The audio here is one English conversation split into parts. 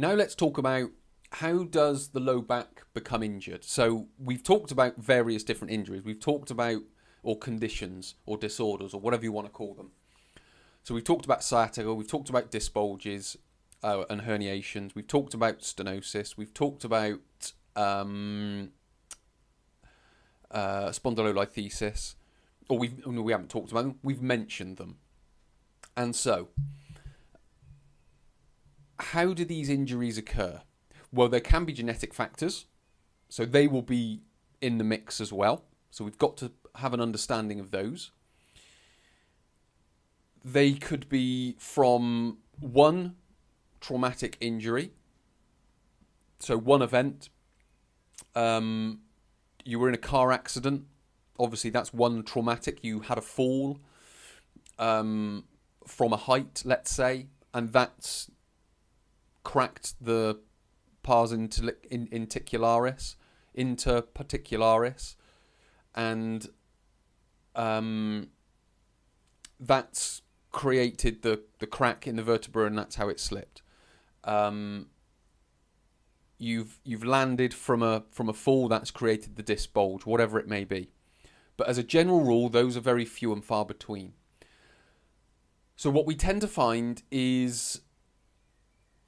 Now let's talk about how does the low back become injured. So we've talked about various different injuries. We've talked about, or conditions, or disorders, or whatever you want to call them. So we've talked about sciatica, we've talked about disc bulges and herniations, we've talked about stenosis, we've talked about spondylolisthesis, or we haven't talked about them, we've mentioned them. And so, how do these injuries occur? Well, there can be genetic factors, so they will be in the mix as well. So we've got to have an understanding of those. They could be from one traumatic injury, so one event. You were in a car accident. Obviously, that's one traumatic. You had a fall from a height, let's say, and that's cracked the pars interparticularis, and that's created the crack in the vertebra, and that's how it slipped. You've landed from a fall that's created the disc bulge, whatever it may be. But as a general rule, those are very few and far between. So what we tend to find is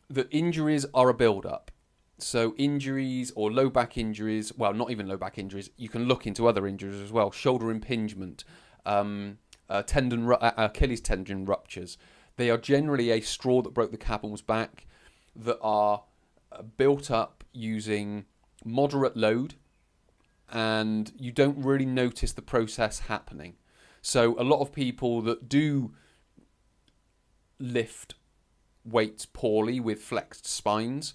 that injuries are a build-up. So injuries or low back injuries, well, not even low back injuries, you can look into other injuries as well. Shoulder impingement, Achilles tendon ruptures. They are generally a straw that broke the camel's back that are built up using moderate load, and you don't really notice the process happening. So a lot of people that do lift weights poorly with flexed spines,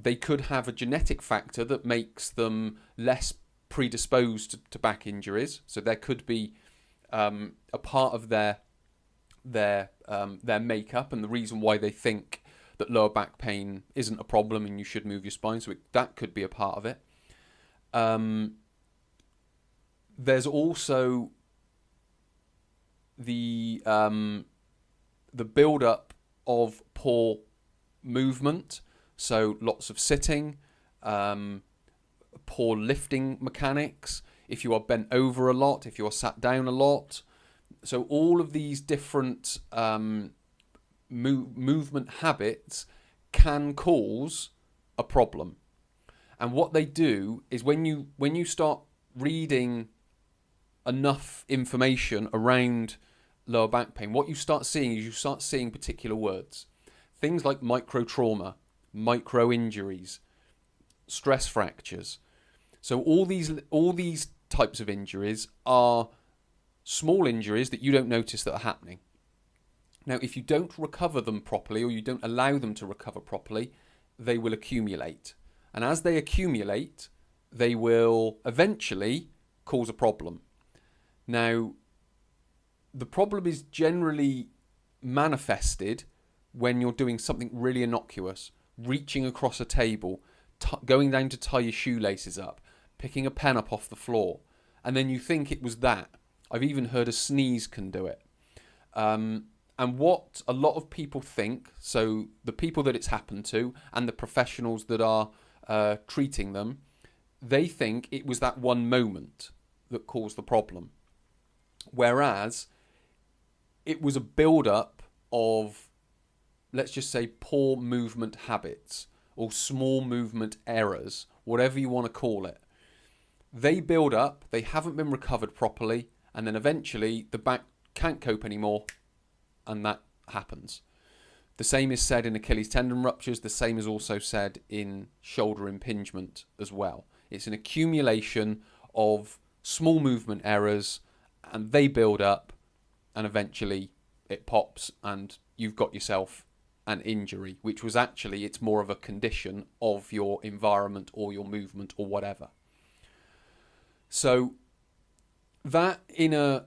they could have a genetic factor that makes them less predisposed to back injuries. So there could be a part of their makeup and the reason why they think that lower back pain isn't a problem and you should move your spine. So that could be a part of it. There's also the build-up of poor movement, so lots of sitting, poor lifting mechanics, if you are bent over a lot, if you are sat down a lot. So all of these different movement habits can cause a problem. And what they do is when you start reading enough information around lower back pain, what you start seeing is particular words. Things like micro trauma, micro injuries, stress fractures. So all these types of injuries are small injuries that you don't notice that are happening. Now, if you don't recover them properly, or you don't allow them to recover properly, they will accumulate. And as they accumulate, they will eventually cause a problem. Now, the problem is generally manifested when you're doing something really innocuous, reaching across a table, going down to tie your shoelaces up, picking a pen up off the floor, and then you think it was that. I've even heard a sneeze can do it. And what a lot of people think, so the people that it's happened to and the professionals that are treating them, they think it was that one moment that caused the problem. Whereas it was a build-up of, let's just say, poor movement habits or small movement errors, whatever you want to call it. They build up, they haven't been recovered properly, and then eventually the back can't cope anymore, and that happens. The same is said in Achilles tendon ruptures. The same is also said in shoulder impingement as well. It's an accumulation of small movement errors, and they build up, and eventually it pops, and you've got yourself an injury, which was actually, it's more of a condition of your environment or your movement or whatever. So that, in a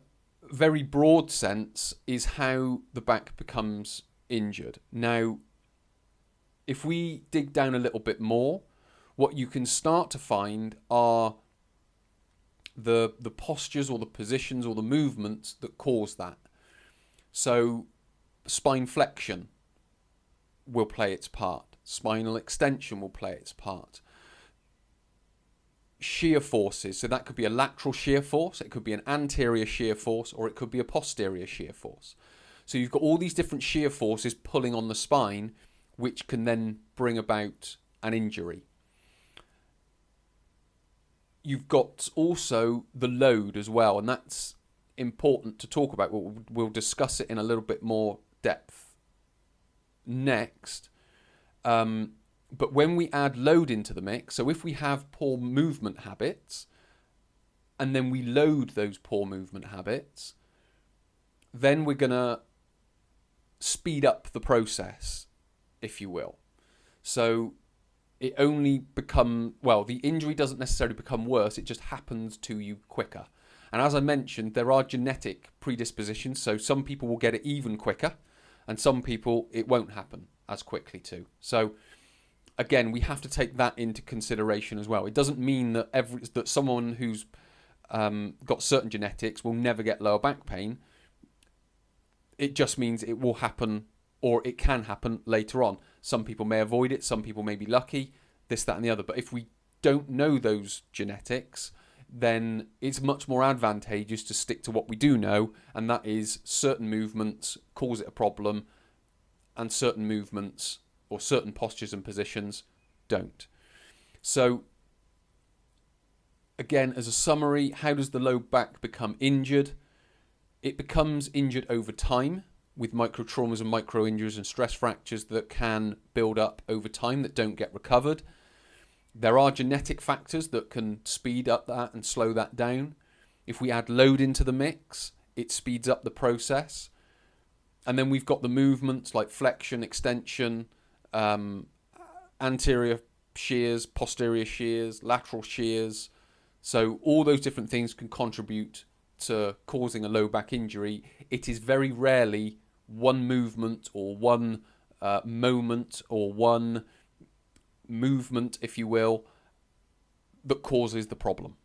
very broad sense, is how the back becomes injured. Now, if we dig down a little bit more, what you can start to find are the postures or the positions or the movements that cause that. So spine flexion will play its part. Spinal extension will play its part. Shear forces, so that could be a lateral shear force, it could be an anterior shear force, or it could be a posterior shear force. So you've got all these different shear forces pulling on the spine, which can then bring about an injury. You've got also the load as well, and that's important to talk about. We'll discuss it in a little bit more depth next. But when we add load into the mix, so if we have poor movement habits and then we load those poor movement habits, then we're going to speed up the process, if you will. So it only the injury doesn't necessarily become worse, it just happens to you quicker. And as I mentioned, there are genetic predispositions, so some people will get it even quicker and some people it won't happen as quickly too. So again, we have to take that into consideration as well. It doesn't mean that that someone who's got certain genetics will never get lower back pain. It just means it will happen, or it can happen later on. Some people may avoid it, some people may be lucky, this, that and the other. But if we don't know those genetics, then it's much more advantageous to stick to what we do know, and that is certain movements cause it a problem, and certain movements or certain postures and positions don't. So again, as a summary, how does the low back become injured? It becomes injured over time with microtraumas and micro-injuries and stress fractures that can build up over time that don't get recovered. There are genetic factors that can speed up that and slow that down. If we add load into the mix, it speeds up the process. And then we've got the movements like flexion, extension, anterior shears, posterior shears, lateral shears. So all those different things can contribute to causing a low back injury. It is very rarely one movement or one moment or one movement, if you will, that causes the problem.